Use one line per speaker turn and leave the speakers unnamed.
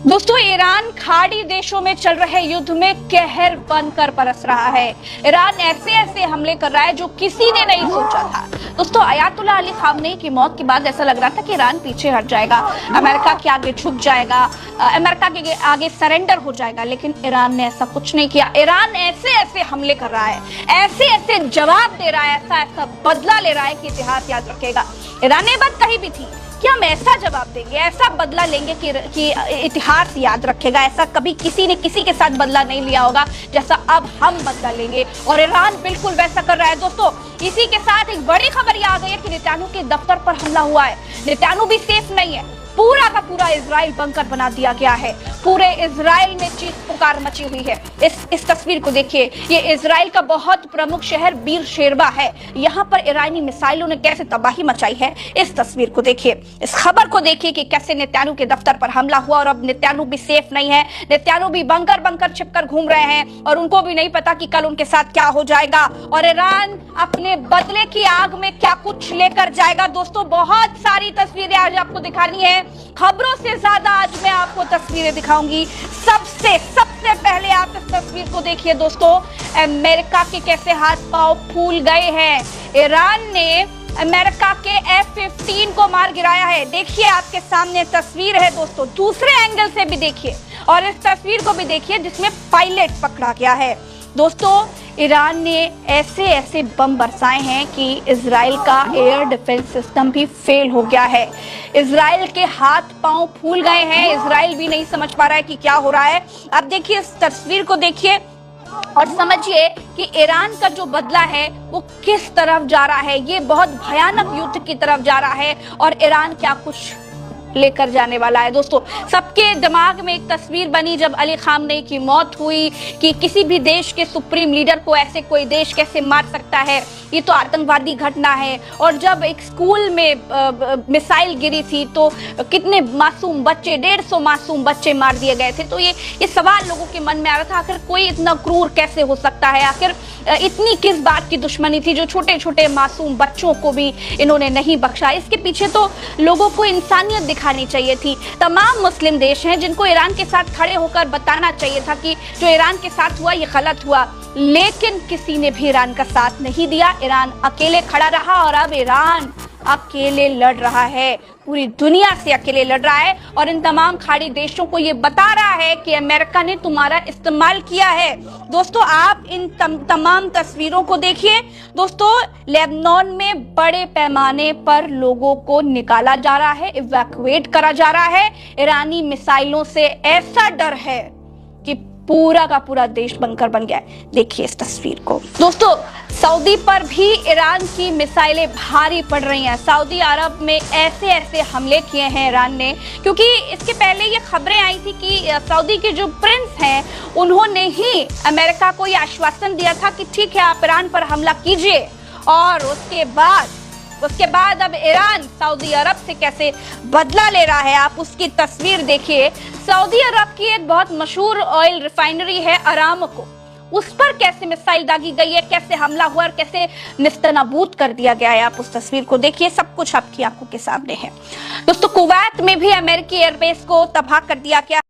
दोस्तों, ईरान खाड़ी देशों में चल रहे युद्ध में कहर बनकर बरस रहा है। ईरान ऐसे ऐसे हमले कर रहा है जो किसी ने नहीं सोचा था। दोस्तों, अयातुल्लाह अली खामनेई की मौत के बाद ऐसा लग रहा था कि ईरान पीछे हट जाएगा, अमेरिका के आगे झुक जाएगा, अमेरिका के आगे सरेंडर हो जाएगा, लेकिन ईरान ने ऐसा कुछ नहीं किया। ईरान ऐसे ऐसे हमले कर रहा है, ऐसे ऐसे जवाब दे रहा है, ऐसा ऐसा बदला ले रहा है कि इतिहास याद रखेगा। ईरान ने बात कही भी थी कि हम ऐसा जवाब देंगे, ऐसा बदला लेंगे कि इतिहास याद रखेगा। ऐसा कभी किसी ने किसी के साथ बदला नहीं लिया होगा जैसा अब हम बदला लेंगे, और ईरान बिल्कुल वैसा कर रहा है। दोस्तों, इसी के साथ एक बड़ी खबर ये आ गई है कि नेतन्याहू के दफ्तर पर हमला हुआ है। नेतन्याहू भी सेफ नहीं है, पूरा का पूरा इजराइल बंकर बना दिया गया है। पूरे इजराइल में चीख पुकार मची हुई है। इस तस्वीर को देखिए, ये इजराइल का बहुत प्रमुख शहर बीरशेबा है। यहाँ पर ईरानी मिसाइलों ने कैसे तबाही मचाई है, इस तस्वीर को देखिए, इस खबर को देखिए कि कैसे नेतन्याहू के दफ्तर पर हमला हुआ। और अब नेतन्याहू भी सेफ नहीं है, नेतन्याहू भी बंकर छिपकर घूम रहे हैं, और उनको भी नहीं पता कि कल उनके साथ क्या हो जाएगा और ईरान अपने बदले की आग में क्या कुछ लेकर जाएगा। दोस्तों, बहुत सारी तस्वीरें आज आपको दिखानी है। खबरों से ज्यादा आज मैं आपको तस्वीरें दिखाऊंगी। सबसे पहले आप इस तस्वीर को देखिए दोस्तों, अमेरिका के कैसे हाथ पांव फूल गए हैं। ईरान ने अमेरिका के F-15 को मार गिराया है। देखिए, आपके सामने तस्वीर है दोस्तों, दूसरे एंगल से भी देखिए, और इस तस्वीर को भी देखिए जिसमें पायलट पकड़ा गया है। दोस्तों, ईरान ने ऐसे ऐसे बम बरसाए हैं कि इजराइल का एयर डिफेंस सिस्टम भी फेल हो गया है। इजराइल के हाथ पांव फूल गए हैं, इजराइल भी नहीं समझ पा रहा है कि क्या हो रहा है। अब देखिए, इस तस्वीर को देखिए और समझिए कि ईरान का जो बदला है वो किस तरफ जा रहा है। ये बहुत भयानक युद्ध की तरफ जा रहा है, और ईरान क्या कुछ लेकर जाने वाला है। दोस्तों, सबके दिमाग में एक तस्वीर बनी जब अली खामनेई की मौत हुई कि किसी भी देश के सुप्रीम लीडर को ऐसे कोई देश कैसे मार सकता है, ये तो आतंकवादी घटना है। और जब एक स्कूल में मिसाइल गिरी थी तो कितने मासूम बच्चे, 150 मासूम बच्चे मार दिए गए थे। तो ये सवाल लोगों के मन में आ रहा था, आखिर कोई इतना क्रूर कैसे हो सकता है, आखिर इतनी किस बात की दुश्मनी थी जो छोटे छोटे मासूम बच्चों को भी इन्होंने नहीं बख्शा। इसके पीछे तो लोगों को इंसानियत दिखानी चाहिए थी। तमाम मुस्लिम देश हैं जिनको ईरान के साथ खड़े होकर बताना चाहिए था कि जो ईरान के साथ हुआ ये गलत हुआ, लेकिन किसी ने भी ईरान का साथ नहीं दिया। ईरान अकेले खड़ा रहा, और अब ईरान अकेले लड़ रहा है, पूरी दुनिया से अकेले लड़ रहा है, और इन तमाम खाड़ी देशों को ये बता रहा है कि अमेरिका ने तुम्हारा इस्तेमाल किया है। दोस्तों, आप इन तमाम तस्वीरों को देखिए। दोस्तों, लेबनान में बड़े पैमाने पर लोगों को निकाला जा रहा है, इवैक्यूएट करा जा रहा है। ईरानी मिसाइलों से ऐसा डर है कि पूरा का पूरा देश बंकर बन गया है। देखिए इस तस्वीर को। दोस्तों, सऊदी पर भी ईरान की मिसाइलें भारी पड़ रही हैं। सऊदी अरब में ऐसे ऐसे हमले किए हैं ईरान ने, क्योंकि इसके पहले ये खबरें आई थी कि सऊदी के जो प्रिंस हैं उन्होंने ही अमेरिका को ये आश्वासन दिया था कि ठीक है, आप ईरान पर हमला कीजिए। और उसके बाद अब ईरान सऊदी अरब से कैसे बदला ले रहा है, आप उसकी तस्वीर देखिए। सऊदी अरब की एक बहुत मशहूर ऑयल रिफाइनरी है अरामको, उस पर कैसे मिसाइल दागी गई है, कैसे हमला हुआ और कैसे निस्तनाबूद कर दिया गया है, आप उस तस्वीर को देखिए। सब कुछ आपकी आंखों के सामने है। दोस्तों, कुवैत में भी अमेरिकी एयरबेस को तबाह कर दिया गया।